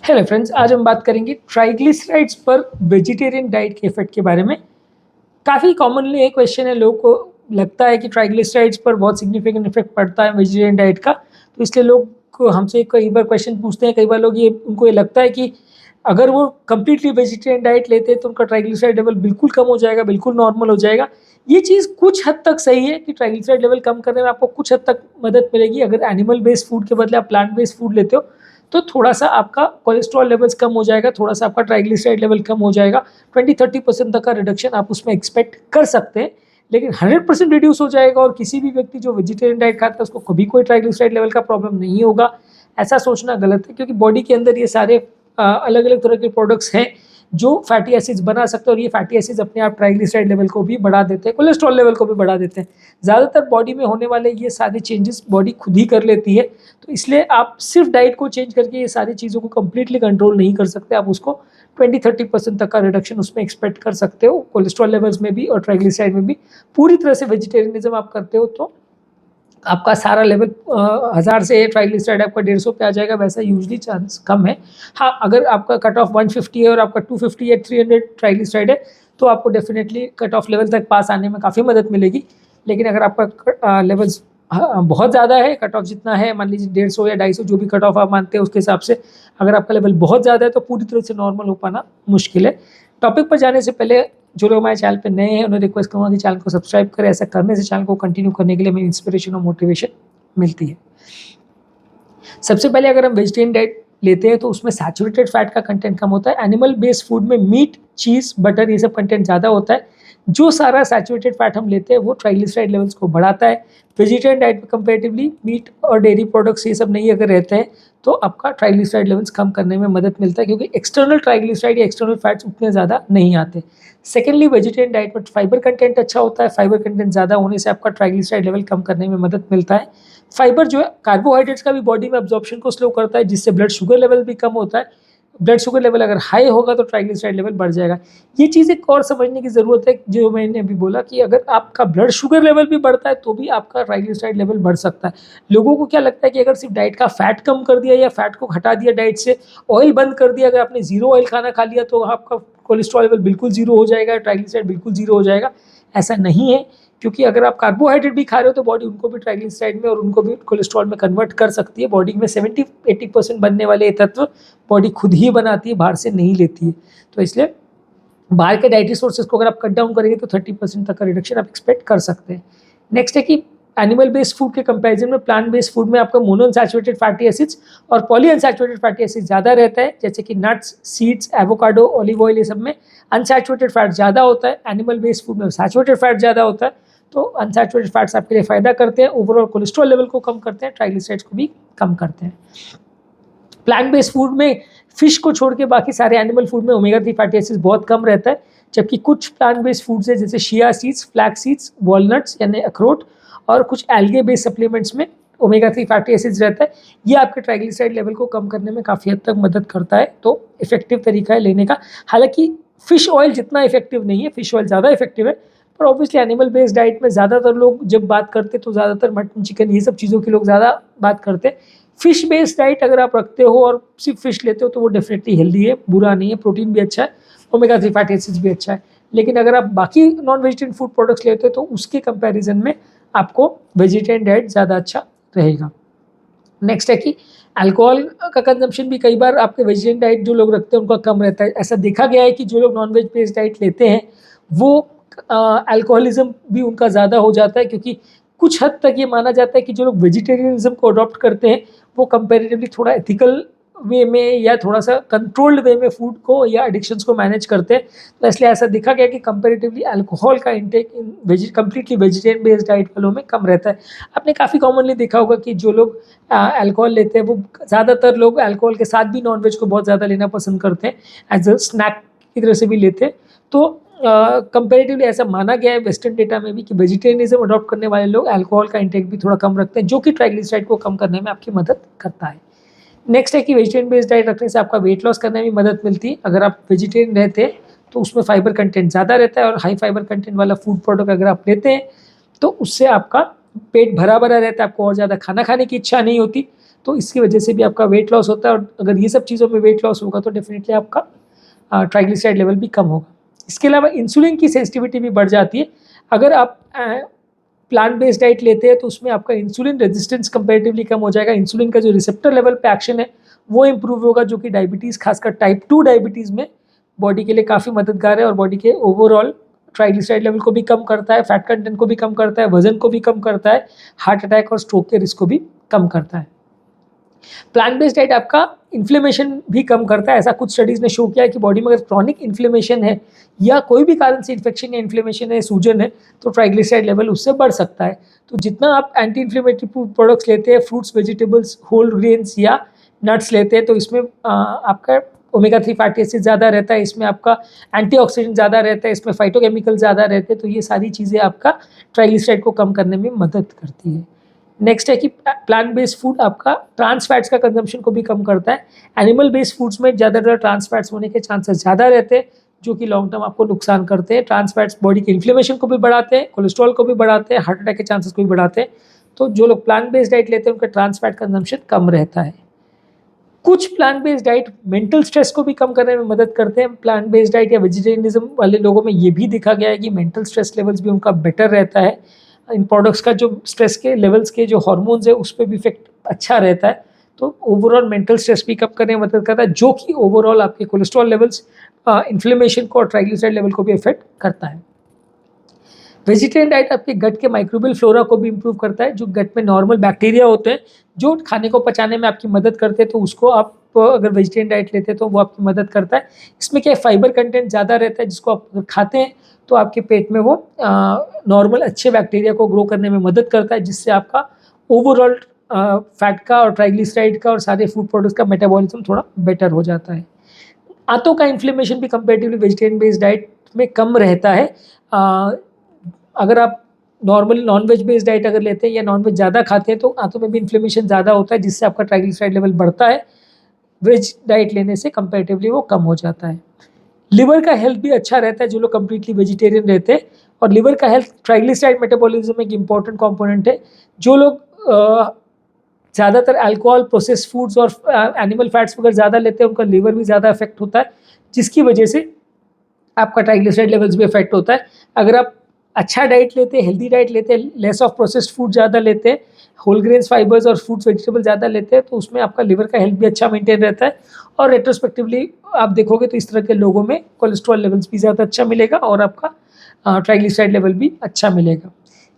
Hello friends, आज हम बात करेंगे ट्राइग्लिसराइड्स पर वेजिटेरियन डाइट के इफेक्ट के बारे में। काफ़ी कॉमनली ये क्वेश्चन है, लोगों को लगता है कि ट्राइग्लिसराइड्स पर बहुत सिग्निफिकेंट इफेक्ट पड़ता है वेजिटेरियन डाइट का। तो इसलिए लोग को हमसे कई बार क्वेश्चन पूछते हैं, कई बार लोग उनको ये लगता है कि अगर वो कम्प्लीटली वेजिटेरियन डाइट लेते हैं तो उनका ट्राइग्लिसराइड लेवल बिल्कुल कम हो जाएगा, बिल्कुल नॉर्मल हो जाएगा। ये चीज़ कुछ हद तक सही है कि ट्राइग्लिसराइड लेवल कम करने में आपको कुछ हद तक मदद मिलेगी। अगर एनिमल बेस्ड फूड के बदले आप प्लांट बेस्ड फूड लेते हो तो थोड़ा सा आपका कोलेस्ट्रॉल लेवल्स कम हो जाएगा, थोड़ा सा आपका ट्राइग्लिसराइड लेवल कम हो जाएगा। 20-30% तक का रिडक्शन आप उसमें एक्सपेक्ट कर सकते हैं, लेकिन 100% रिड्यूस हो जाएगा और किसी भी व्यक्ति जो वेजिटेरियन डाइट खाता है उसको कभी कोई ट्राइग्लिसराइड लेवल का प्रॉब्लम नहीं होगा। ऐसा सोचना गलत है, क्योंकि बॉडी के अंदर ये सारे अलग अलग तरह के प्रोडक्ट्स हैं जो फैटी एसिड्स बना सकते हैं, और ये फैटी एसिड्स अपने आप ट्राइग्लिसराइड लेवल को भी बढ़ा देते हैं, कोलेस्ट्रॉल लेवल को भी बढ़ा देते हैं। ज़्यादातर बॉडी में होने वाले ये सारे चेंजेस बॉडी खुद ही कर लेती है, तो इसलिए आप सिर्फ डाइट को चेंज करके ये सारी चीज़ों को कंप्लीटली कंट्रोल नहीं कर सकते। आप उसको 20-30% तक का रिडक्शन उसमें एक्सपेक्ट कर सकते हो, कोलेस्ट्रॉल लेवल्स में भी और ट्राइग्लिसराइड में भी। पूरी तरह से वेजिटेरियनिज्म आप करते हो तो आपका सारा लेवल 1000 से ट्राइग्लिसराइड आपका 150 पे आ जाएगा, वैसा यूजली चांस कम है। हाँ, अगर आपका कट ऑफ 150 है और आपका 250 या 300 ट्राइग्लिसराइड है तो आपको डेफिनेटली कट ऑफ लेवल तक पास आने में काफ़ी मदद मिलेगी। लेकिन अगर आपका लेवल्स बहुत ज़्यादा है, कट ऑफ जितना है, मान लीजिए 150 या 250 जो भी कट ऑफ आप मानते हैं उसके हिसाब से, अगर आपका लेवल बहुत ज़्यादा है तो पूरी तरह से नॉर्मल हो पाना मुश्किल है। टॉपिक पर जाने से पहले जो लोग हमारे चैनल पे नए हैं उन्हें रिक्वेस्ट करूँगा कि चैनल को सब्सक्राइब करें। ऐसा करने से चैनल को कंटिन्यू करने के लिए मेरी इंस्पिरेशन और मोटिवेशन मिलती है। सबसे पहले अगर हम वेजिटेरियन डाइट लेते हैं तो उसमें सैचुरेटेड फैट का कंटेंट कम होता है। एनिमल बेस्ड फूड में मीट, चीज़, बटर ये सब कंटेंट ज़्यादा होता है। जो सारा सैचुरेटेड फैट हम लेते हैं वो ट्राइग्लिसराइड लेवल्स को बढ़ाता है। वेजिटेरियन डाइट में कंपेरेटिवली मीट और डेयरी प्रोडक्ट्स ये सब नहीं अगर रहते हैं तो आपका ट्राइग्लिसराइड लेवल्स कम करने में मदद मिलता है, क्योंकि एक्सटर्नल ट्राइग्लिसराइड या एक्सटर्नल फैट्स उतने ज़्यादा नहीं आते। सेकेंडली, वेजिटेरियन डाइट में फाइबर कंटेंट अच्छा होता है। फाइबर कंटेंट ज़्यादा होने से आपका ट्राइग्लिसराइड लेवल कम करने में मदद मिलता है। फाइबर जो है कार्बोहाइड्रेट्स का भी बॉडी में अब्जॉर्प्शन को स्लो करता है, जिससे ब्लड शुगर लेवल भी कम होता है। ब्लड शुगर लेवल अगर हाई होगा तो ट्राइग्लिसराइड लेवल बढ़ जाएगा। ये चीज़ एक और समझने की ज़रूरत है, जो मैंने अभी बोला कि अगर आपका ब्लड शुगर लेवल भी बढ़ता है तो भी आपका ट्राइग्लिसराइड लेवल बढ़ सकता है। लोगों को क्या लगता है कि अगर सिर्फ डाइट का फैट कम कर दिया या फैट को हटा दिया डाइट से, ऑयल बंद कर दिया, अगर आपने जीरो ऑयल खाना खा लिया तो आपका कोलेस्ट्रॉल लेवल बिल्कुल जीरो हो जाएगा, ट्राइग्लिसराइड बिल्कुल जीरो हो जाएगा। ऐसा नहीं है, क्योंकि अगर आप कार्बोहाइड्रेट भी खा रहे हो तो बॉडी उनको भी ट्राइग्लिसराइड में और उनको भी कोलेस्ट्रॉल में कन्वर्ट कर सकती है। बॉडी में 70-80% बनने वाले तत्व बॉडी खुद ही बनाती है, बाहर से नहीं लेती है। तो इसलिए बाहर के डाइटरी सोर्सेज को अगर आप कट डाउन करेंगे तो 30% तक का रिडक्शन आप एक्सपेक्ट कर सकते हैं। नेक्स्ट है कि एनिमल बेस्ड फूड के कंपैरिजन में प्लांट बेस्ड फूड में आपका मोनोअनसैचुरेटेड फैटी एसिड्स और पॉलीअनसैचुरेटेड फैटी एसिड्स ज़्यादा रहता है, जैसे कि nuts, seeds, avocado, olive oil, ये सब में अनसैचुरेटेड फैट ज़्यादा होता है। एनिमल बेस्ड फूड में सैचुरेटेड फैट ज़्यादा होता है। तो अनसैचुरेटेड फैट्स आपके लिए फ़ायदा करते हैं, ओवरऑल कोलेस्ट्रॉल लेवल को कम करते हैं, ट्राइग्लिसराइड्स को भी कम करते हैं। प्लांट बेस्ड फूड में फिश को छोड़ के बाकी सारे एनिमल फूड में ओमेगा 3 फैटी एसिड्स बहुत कम रहता है, जबकि कुछ प्लांट बेस्ड फूड्स है जैसे chia seeds, flax seeds, walnuts यानी अखरोट और कुछ एल्गे बेस्ड सप्लीमेंट्स में ओमेगा 3 फैटी एसिड्स रहता है। ये आपके ट्राइग्लिसराइड लेवल को कम करने में काफ़ी हद तक मदद करता है, तो इफेक्टिव तरीका है लेने का। हालांकि फिश ऑयल जितना इफेक्टिव नहीं है, फिश ऑयल ज़्यादा इफेक्टिव है, पर ऑब्वियसली एनिमल बेस्ड डाइट में ज़्यादातर लोग जब बात करते तो ज़्यादातर मटन, चिकन ये सब चीज़ों की लोग ज़्यादा बात करते हैं। फिश बेस्ड डाइट अगर आप रखते हो और सिर्फ फिश लेते हो तो वो डेफिनेटली हेल्दी है, बुरा नहीं है, प्रोटीन भी अच्छा है, ओमेगा 3 फैटी एसिड्स भी अच्छा है। लेकिन अगर आप बाकी नॉन वेजिटेरियन फूड प्रोडक्ट्स लेते हो तो उसके कंपैरिजन में आपको वेजिटेरियन डाइट ज़्यादा अच्छा रहेगा। नेक्स्ट है कि अल्कोहल का कंजम्पशन भी कई बार आपके वेजिटेरियन डाइट जो लोग रखते हैं उनका कम रहता है। ऐसा देखा गया है कि जो लोग नॉन वेज बेस्ड डाइट लेते हैं वो अल्कोहलिज्म भी उनका ज़्यादा हो जाता है, क्योंकि कुछ हद तक ये माना जाता है कि जो लोग वेजिटेरियनिज्म को अडॉप्ट करते हैं वो कंपैरेटिवली थोड़ा एथिकल वे में या थोड़ा सा कंट्रोल्ड वे में फूड को या एडिक्शंस को मैनेज करते हैं। तो इसलिए ऐसा देखा गया कि कंपैरेटिवली अल्कोहल का intake in completely vegetarian based diet वालों में कम रहता है। आपने काफ़ी कॉमनली देखा होगा कि जो लोग अल्कोहल लेते हैं वो ज़्यादातर लोग अल्कोहल के साथ भी नॉनवेज को बहुत ज़्यादा लेना पसंद करते हैं, एज अ स्नैक की तरह से भी लेते हैं। तो कंपेरेटिवली ऐसा माना गया है वेस्टर्न डेटा में भी कि वेजिटेरियनिज्म अडॉप्ट करने वाले लोग अल्कोहल का इंटेक भी थोड़ा कम रखते हैं, जो कि ट्राइग्लिसराइड को कम करने में आपकी मदद करता है। नेक्स्ट है कि वेजिटेरियन बेस्ड डाइट रखने से आपका वेट लॉस करने में भी मदद मिलती है। अगर आप वेजिटेरियन रहते हैं तो उसमें फाइबर कंटेंट ज़्यादा रहता है, और हाई फाइबर कंटेंट वाला फूड प्रोडक्ट अगर आप लेते हैं तो उससे आपका पेट भरा भरा रहता है, आपको और ज़्यादा खाना खाने की इच्छा नहीं होती। तो इसकी वजह से भी आपका वेट लॉस होता है, और अगर ये सब चीज़ों में वेट लॉस होगा तो डेफिनेटली आपका ट्राइग्लिसराइड लेवल भी कम होगा। इसके अलावा इंसुलिन की सेंसिटिविटी भी बढ़ जाती है। अगर आप प्लांट बेस्ड डाइट लेते हैं तो उसमें आपका इंसुलिन रेजिस्टेंस कंपैरेटिवली कम हो जाएगा। इंसुलिन का जो रिसेप्टर लेवल पे एक्शन है वो इंप्रूव होगा, जो कि डायबिटीज़, खासकर टाइप 2 डायबिटीज़ में बॉडी के लिए काफ़ी मददगार है, और बॉडी के ओवरऑल ट्राइग्लिसराइड लेवल को भी कम करता है, फैट कंटेंट को भी कम करता है, वजन को भी कम करता है, हार्ट अटैक और स्ट्रोक के रिस्क को भी कम करता है। प्लांट बेस्ड डाइट आपका इन्फ्लेमेशन भी कम करता है। ऐसा कुछ स्टडीज़ ने शो किया है कि बॉडी में अगर क्रॉनिक इन्फ्लेमेशन है या कोई भी कारण से इन्फेक्शन या इन्फ्लेमेशन है, सूजन है, तो ट्राइग्लिसराइड लेवल उससे बढ़ सकता है। तो जितना आप एंटी इन्फ्लेमेटरी प्रोडक्ट्स लेते हैं, फ्रूट्स, वेजिटेबल्स, होल ग्रेन्स या नट्स लेते हैं, तो इसमें आपका ओमेगा 3 फैटी एसिड ज़्यादा रहता है, इसमें आपका एंटीऑक्सीडेंट ज़्यादा रहता है, इसमें फाइटोकेमिकल ज़्यादा रहते हैं। तो ये सारी चीज़ें आपका ट्राइग्लिसराइड को कम करने में मदद करती है। नेक्स्ट है कि प्लांट बेस्ड फूड आपका ट्रांस फैट्स का कंजम्पशन को भी कम करता है। एनिमल बेस्ड फूड्स में ज़्यादातर ट्रांस फैट्स होने के चांसेस ज़्यादा रहते हैं, जो कि लॉन्ग टर्म आपको नुकसान करते हैं। ट्रांस फैट्स बॉडी के इन्फ्लेमेशन को भी बढ़ाते हैं, कोलेस्ट्रॉल को भी बढ़ाते हैं, हार्ट अटैक के चांसेस को भी बढ़ाते हैं। तो जो लोग प्लांट बेस्ड डाइट लेते हैं उनका ट्रांस फैट कंजम्पशन कम रहता है। कुछ plant based diet mental stress को भी कम करने में मदद करते हैं। प्लांट बेस्ड डाइट या वेजिटेरियनिज्म वाले लोगों में ये भी देखा गया है कि मेंटल स्ट्रेस लेवल्स भी उनका बेटर रहता है। इन प्रोडक्ट्स का जो स्ट्रेस के लेवल्स के जो हार्मोन्स है उस पर भी इफेक्ट अच्छा रहता है। तो ओवरऑल मेंटल स्ट्रेस भी कम करने में मदद करता है, जो कि ओवरऑल आपके कोलेस्ट्रॉल लेवल्स, इन्फ्लेमेशन को और ट्राइग्लिसराइड लेवल को भी इफेक्ट करता है। वेजिटेरियन डाइट आपके गट के माइक्रोबियल फ्लोरा को भी इंप्रूव करता है। जो गट में नॉर्मल बैक्टीरिया होते हैं जो खाने को पचाने में आपकी मदद करते हैं, तो उसको आप अगर वेजिटेरियन डाइट लेते हैं तो वो आपकी मदद करता है। इसमें क्या फाइबर कंटेंट ज़्यादा रहता है, जिसको आप अगर खाते हैं तो आपके पेट में वो नॉर्मल अच्छे बैक्टीरिया को ग्रो करने में मदद करता है, जिससे आपका ओवरऑल फैट का और ट्राइग्लिसराइड का और सारे फूड प्रोडक्ट्स का मेटाबॉलिज्म थोड़ा बेटर हो जाता है। आंतों का इन्फ्लेमेशन भी कंपेरेटिवली वेजिटेरियन बेस्ड डाइट में कम रहता है। अगर आप नॉर्मल नॉन-वेज बेस्ड डाइट अगर लेते हैं या नॉन-वेज ज़्यादा खाते हैं तो आंतों में भी इन्फ्लेमेशन ज़्यादा होता है, जिससे आपका ट्राइग्लिसराइड लेवल बढ़ता है। वेज डाइट लेने से कंपैरेटिवली वो कम हो जाता है। लिवर का हेल्थ भी अच्छा रहता है जो लोग कंप्लीटली वेजिटेरियन रहते हैं, और लिवर का हेल्थ ट्राइग्लिसराइड मेटाबॉलिज्म एक इंपॉर्टेंट कंपोनेंट है। जो लोग ज़्यादातर अल्कोहल, प्रोसेस्ड फूड्स और एनिमल फैट्स वगैरह ज़्यादा लेते हैं, उनका लिवर भी ज़्यादा अफेक्ट होता है, जिसकी वजह से आपका ट्राइग्लिसराइड लेवल्स भी अफेक्ट होता है। अगर आप अच्छा डाइट लेते हैं, हेल्दी डाइट लेते हैं, लेस ऑफ प्रोसेस्ड फूड ज़्यादा लेते हैं, होल ग्रेन्स, फाइबर्स और फ्रूट्स, वेजिटेबल ज़्यादा लेते हैं, तो उसमें आपका लिवर का हेल्थ भी अच्छा मेंटेन रहता है। और रेट्रोस्पेक्टिवली आप देखोगे तो इस तरह के लोगों में कोलेस्ट्रॉल लेवल्स भी ज़्यादा अच्छा मिलेगा और आपका ट्राइग्लिसराइड लेवल भी अच्छा मिलेगा।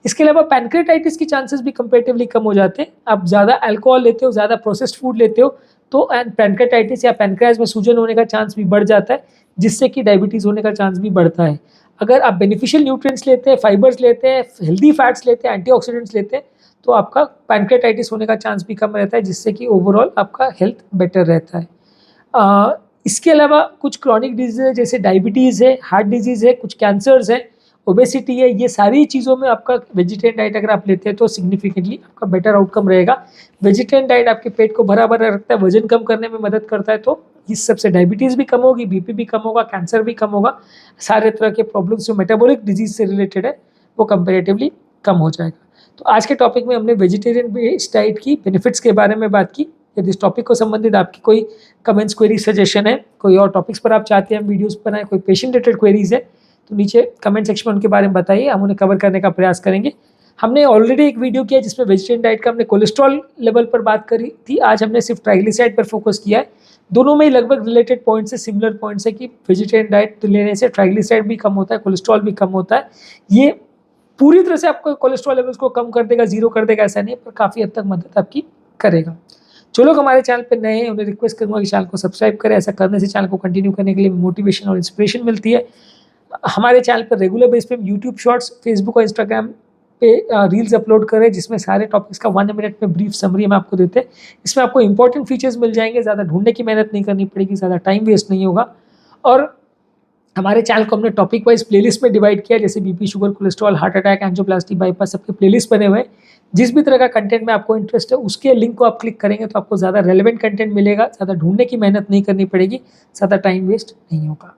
इसके अलावा पैनक्रेटाइटिस के चांसेस भी कंपेरेटिवली कम हो जाते हैं। आप ज़्यादा अल्कोहल लेते हो, ज़्यादा प्रोसेस्ड फूड लेते हो, तो पैनक्रेटाइटिस या पैनक्रियाज में सूजन होने का चांस भी बढ़ जाता है, जिससे कि डायबिटीज़ होने का चांस भी बढ़ता है। अगर आप बेनिफिशियल न्यूट्रिएंट्स लेते हैं, फाइबर्स लेते हैं, हेल्दी फैट्स लेते हैं, एंटीऑक्सीडेंट्स लेते हैं, तो आपका पैनक्रेटाइटिस होने का चांस भी कम रहता है, जिससे कि ओवरऑल आपका हेल्थ बेटर रहता है। इसके अलावा कुछ क्रॉनिक डिजीज़ है, जैसे डायबिटीज़ है, हार्ट डिजीज़ है, कुछ कैंसर्स है, ओबेसिटी है, ये सारी चीज़ों में आपका वेजिटेरियन डाइट अगर आप लेते हैं तो सिग्निफिकेंटली आपका बेटर आउटकम रहेगा। वेजिटेरियन डाइट आपके पेट को भरा भरा रखता है, वजन कम करने में मदद करता है, तो इस सबसे डायबिटीज़ भी कम होगी, बीपी भी कम होगा, कैंसर भी कम होगा, सारे तरह के प्रॉब्लम्स जो मेटाबॉलिक डिजीज़ से रिलेटेड है वो कंपेरेटिवली कम हो जाएगा। तो आज के टॉपिक में हमने vegetarian based diet key benefits के बारे में बात की। यदि इस टॉपिक को संबंधित आपकी कोई कमेंट्स, क्वेरी, सजेशन है, कोई और टॉपिक्स पर आप चाहते हैं हम वीडियोज़ बनाएं, कोई पेशेंट रिलेटेड क्वेरीज है, तो नीचे कमेंट सेक्शन में उनके बारे में बताइए, हम उन्हें कवर करने का प्रयास करेंगे। हमने ऑलरेडी एक वीडियो किया जिसमें वेजिटेरियन डाइट का हमने कोलेस्ट्रॉल लेवल पर बात करी थी, आज हमने सिर्फ ट्राइग्लिसराइड पर फोकस किया है। दोनों में ही लगभग रिलेटेड पॉइंट्स है, सिमिलर पॉइंट्स है कि वेजिटेरियन डाइट लेने से ट्राइग्लिसराइड भी कम होता है, कोलेस्ट्रॉल भी कम होता है। ये पूरी तरह से आपको कोलेस्ट्रॉल लेवल्स को कम कर देगा, जीरो कर देगा ऐसा नहीं है, पर काफ़ी हद तक मदद आपकी करेगा। जो लोग हमारे चैनल पर नए हैं उन्हें रिक्वेस्ट करूँगा कि चैनल को सब्सक्राइब करें। ऐसा करने से चैनल को कंटिन्यू करने के लिए मोटिवेशन और इंस्पिरेशन मिलती है। हमारे चैनल पर रेगुलर बेस पे हम यूट्यूब शॉर्ट्स, फेसबुक और इंस्टाग्राम पे रील्स अपलोड करें, जिसमें सारे टॉपिक्स का 1 मिनट में ब्रीफ समरी हम आपको देते हैं। इसमें आपको इंपॉर्टेंट फीचर्स मिल जाएंगे, ज़्यादा ढूंढने की मेहनत नहीं करनी पड़ेगी, ज़्यादा टाइम वेस्ट नहीं होगा। और हमारे चैनल को हमने टॉपिक वाइज प्लेलिस्ट में डिवाइड किया, जैसे BP, sugar, cholesterol, heart attack, angioplasty, bypass, सबके प्लेलिस्ट बने हुए हैं। जिस भी तरह का कंटेंट में आपको इंटरेस्ट है उसके लिंक को आप क्लिक करेंगे तो आपको ज़्यादा रेलेवेंट कंटेंट मिलेगा, ज़्यादा ढूंढने की मेहनत नहीं करनी पड़ेगी, ज़्यादा टाइम वेस्ट नहीं होगा।